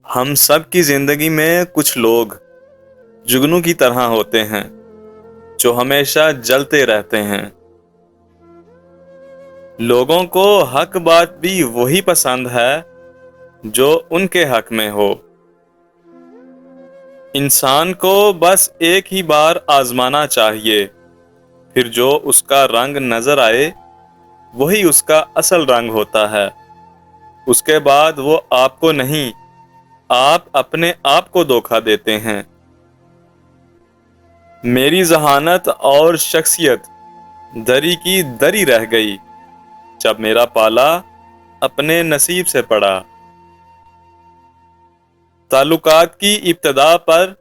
ہم سب کی زندگی میں کچھ لوگ جگنو کی طرح ہوتے ہیں جو ہمیشہ جلتے رہتے ہیں۔ لوگوں کو حق بات بھی وہی پسند ہے جو ان کے حق میں ہو۔ انسان کو بس ایک ہی بار آزمانا چاہیے، پھر جو اس کا رنگ نظر آئے وہی اس کا اصل رنگ ہوتا ہے۔ اس کے بعد وہ آپ کو نہیں، آپ اپنے آپ کو دھوکا دیتے ہیں۔ میری ذہانت اور شخصیت دری کی دری رہ گئی جب میرا پالا اپنے نصیب سے پڑا۔ تعلقات کی ابتدا پر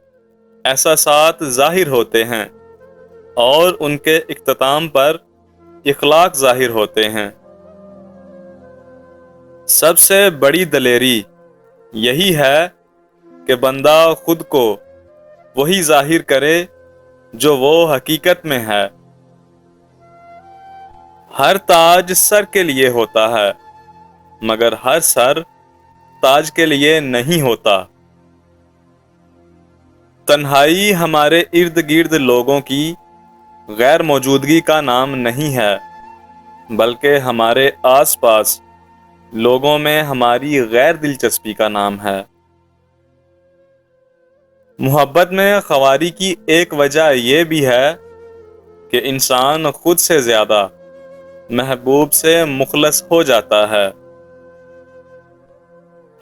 احساسات ظاہر ہوتے ہیں اور ان کے اختتام پر اخلاق ظاہر ہوتے ہیں۔ سب سے بڑی دلیری یہی ہے کہ بندہ خود کو وہی ظاہر کرے جو وہ حقیقت میں ہے۔ ہر تاج سر کے لیے ہوتا ہے، مگر ہر سر تاج کے لیے نہیں ہوتا۔ تنہائی ہمارے ارد گرد لوگوں کی غیر موجودگی کا نام نہیں ہے، بلکہ ہمارے آس پاس لوگوں میں ہماری غیر دلچسپی کا نام ہے۔ محبت میں خواری کی ایک وجہ یہ بھی ہے کہ انسان خود سے زیادہ محبوب سے مخلص ہو جاتا ہے۔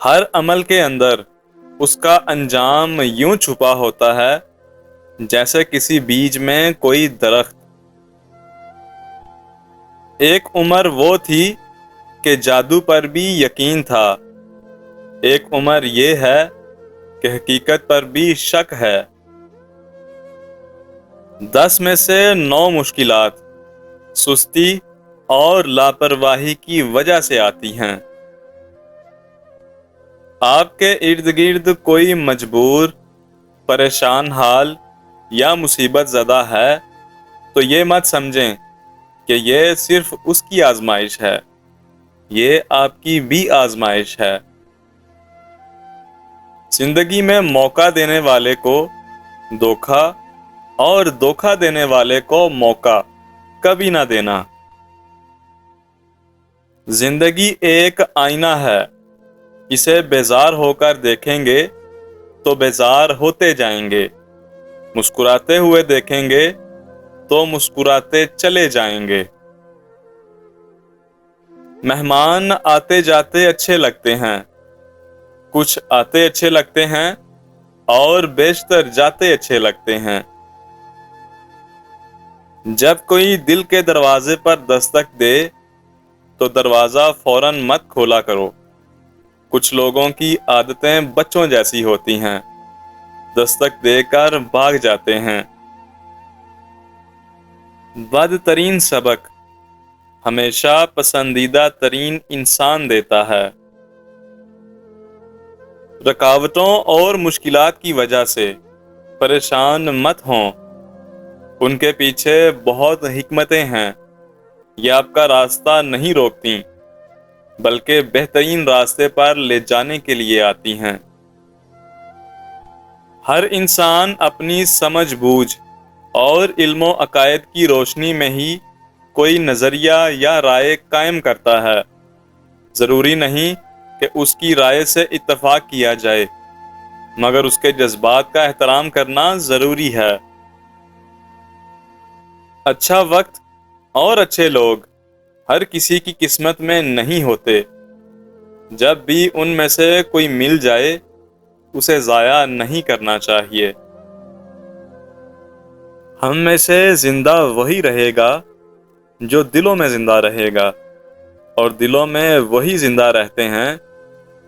ہر عمل کے اندر اس کا انجام یوں چھپا ہوتا ہے جیسے کسی بیج میں کوئی درخت۔ ایک عمر وہ تھی کہ جادو پر بھی یقین تھا، ایک عمر یہ ہے کہ حقیقت پر بھی شک ہے۔ 10 میں سے 9 مشکلات سستی اور لاپرواہی کی وجہ سے آتی ہیں۔ آپ کے ارد گرد کوئی مجبور، پریشان حال یا مصیبت زدہ ہے تو یہ مت سمجھیں کہ یہ صرف اس کی آزمائش ہے، یہ آپ کی بھی آزمائش ہے۔ زندگی میں موقع دینے والے کو دھوکا اور دھوکا دینے والے کو موقع کبھی نہ دینا۔ زندگی ایک آئینہ ہے، اسے بیزار ہو کر دیکھیں گے تو بیزار ہوتے جائیں گے، مسکراتے ہوئے دیکھیں گے تو مسکراتے چلے جائیں گے۔ مہمان آتے جاتے اچھے لگتے ہیں، کچھ آتے اچھے لگتے ہیں اور بیشتر جاتے اچھے لگتے ہیں۔ جب کوئی دل کے دروازے پر دستک دے تو دروازہ فوراً مت کھولا کرو۔ کچھ لوگوں کی عادتیں بچوں جیسی ہوتی ہیں، دستک دے کر بھاگ جاتے ہیں۔ بدترین سبق ہمیشہ پسندیدہ ترین انسان دیتا ہے۔ رکاوٹوں اور مشکلات کی وجہ سے پریشان مت ہوں، ان کے پیچھے بہت حکمتیں ہیں، یہ آپ کا راستہ نہیں روکتی بلکہ بہترین راستے پر لے جانے کے لیے آتی ہیں۔ ہر انسان اپنی سمجھ بوجھ اور علم و عقائد کی روشنی میں ہی کوئی نظریہ یا رائے قائم کرتا ہے۔ ضروری نہیں کہ اس کی رائے سے اتفاق کیا جائے، مگر اس کے جذبات کا احترام کرنا ضروری ہے۔ اچھا وقت اور اچھے لوگ ہر کسی کی قسمت میں نہیں ہوتے، جب بھی ان میں سے کوئی مل جائے اسے ضائع نہیں کرنا چاہیے۔ ہم میں سے زندہ وہی رہے گا جو دلوں میں زندہ رہے گا، اور دلوں میں وہی زندہ رہتے ہیں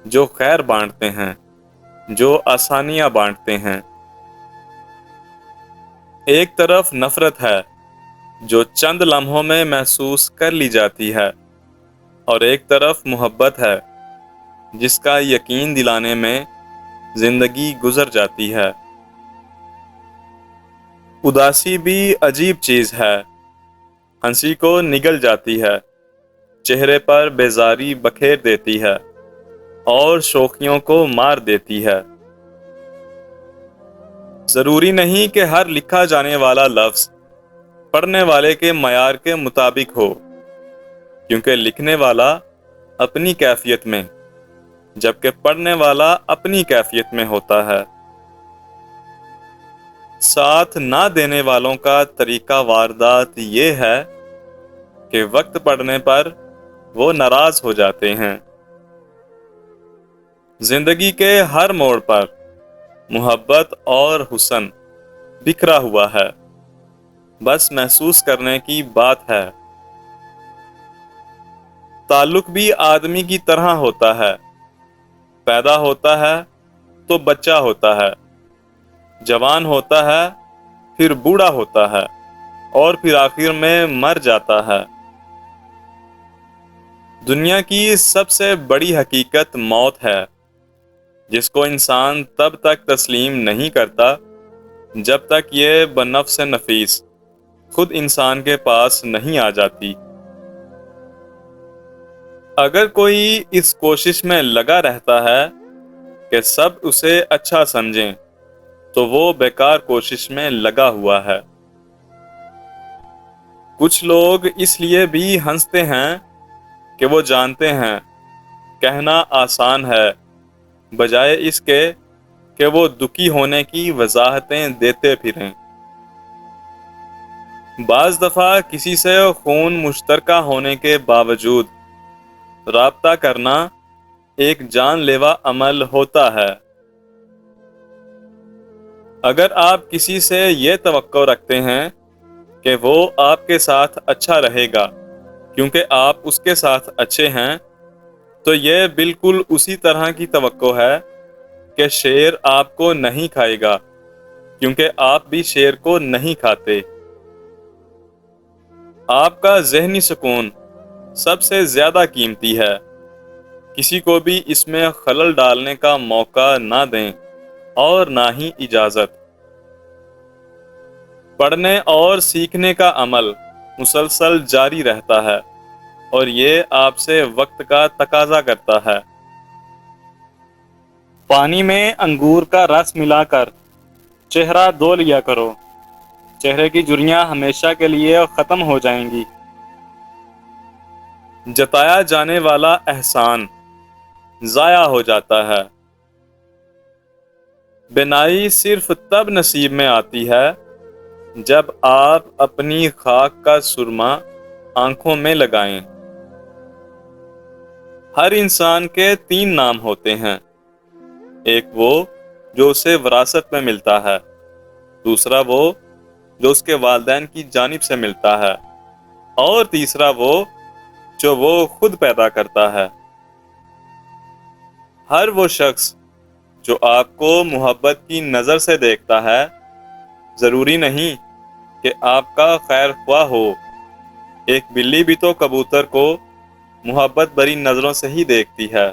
جو خیر بانٹتے ہیں، جو آسانیاں بانٹتے ہیں۔ ایک طرف نفرت ہے جو چند لمحوں میں محسوس کر لی جاتی ہے، اور ایک طرف محبت ہے جس کا یقین دلانے میں زندگی گزر جاتی ہے۔ اداسی بھی عجیب چیز ہے، ہنسی کو نگل جاتی ہے، چہرے پر بیزاری بکھیر دیتی ہے، اور شوخیوں کو مار دیتی ہے۔ ضروری نہیں کہ ہر لکھا جانے والا لفظ پڑھنے والے کے معیار کے مطابق ہو، کیونکہ لکھنے والا اپنی کیفیت میں، جبکہ پڑھنے والا اپنی کیفیت میں ہوتا ہے۔ ساتھ نہ دینے والوں کا طریقہ واردات یہ ہے کہ وقت پڑنے پر وہ ناراض ہو جاتے ہیں۔ زندگی کے ہر موڑ پر محبت اور حسن بکھرا ہوا ہے، بس محسوس کرنے کی بات ہے۔ تعلق بھی آدمی کی طرح ہوتا ہے، پیدا ہوتا ہے تو بچہ ہوتا ہے، جوان ہوتا ہے، پھر بوڑھا ہوتا ہے، اور پھر آخر میں مر جاتا ہے۔ دنیا کی سب سے بڑی حقیقت موت ہے، جس کو انسان تب تک تسلیم نہیں کرتا جب تک یہ بنفس نفیس خود انسان کے پاس نہیں آ جاتی۔ اگر کوئی اس کوشش میں لگا رہتا ہے کہ سب اسے اچھا سمجھیں، تو وہ بیکار کوشش میں لگا ہوا ہے۔ کچھ لوگ اس لیے بھی ہنستے ہیں کہ وہ جانتے ہیں کہنا آسان ہے، بجائے اس کے کہ وہ دکھی ہونے کی وضاحتیں دیتے پھریں۔ بعض دفعہ کسی سے خون مشترکہ ہونے کے باوجود رابطہ کرنا ایک جان لیوا عمل ہوتا ہے۔ اگر آپ کسی سے یہ توقع رکھتے ہیں کہ وہ آپ کے ساتھ اچھا رہے گا کیونکہ آپ اس کے ساتھ اچھے ہیں، تو یہ بالکل اسی طرح کی توقع ہے کہ شیر آپ کو نہیں کھائے گا کیونکہ آپ بھی شیر کو نہیں کھاتے۔ آپ کا ذہنی سکون سب سے زیادہ قیمتی ہے، کسی کو بھی اس میں خلل ڈالنے کا موقع نہ دیں اور نہ ہی اجازت۔ پڑھنے اور سیکھنے کا عمل مسلسل جاری رہتا ہے، اور یہ آپ سے وقت کا تقاضا کرتا ہے۔ پانی میں انگور کا رس ملا کر چہرہ دھو لیا کرو، چہرے کی جھریاں ہمیشہ کے لیے ختم ہو جائیں گی۔ جتایا جانے والا احسان ضائع ہو جاتا ہے۔ بینائی صرف تب نصیب میں آتی ہے جب آپ اپنی خاک کا سرما آنکھوں میں لگائیں۔ ہر انسان کے 3 نام ہوتے ہیں، ایک وہ جو اسے وراثت میں ملتا ہے، دوسرا وہ جو اس کے والدین کی جانب سے ملتا ہے، اور تیسرا وہ جو وہ خود پیدا کرتا ہے۔ ہر وہ شخص جو آپ کو محبت کی نظر سے دیکھتا ہے، ضروری نہیں کہ آپ کا خیر خواہ ہو۔ ایک بلی بھی تو کبوتر کو محبت بھری نظروں سے ہی دیکھتی ہے۔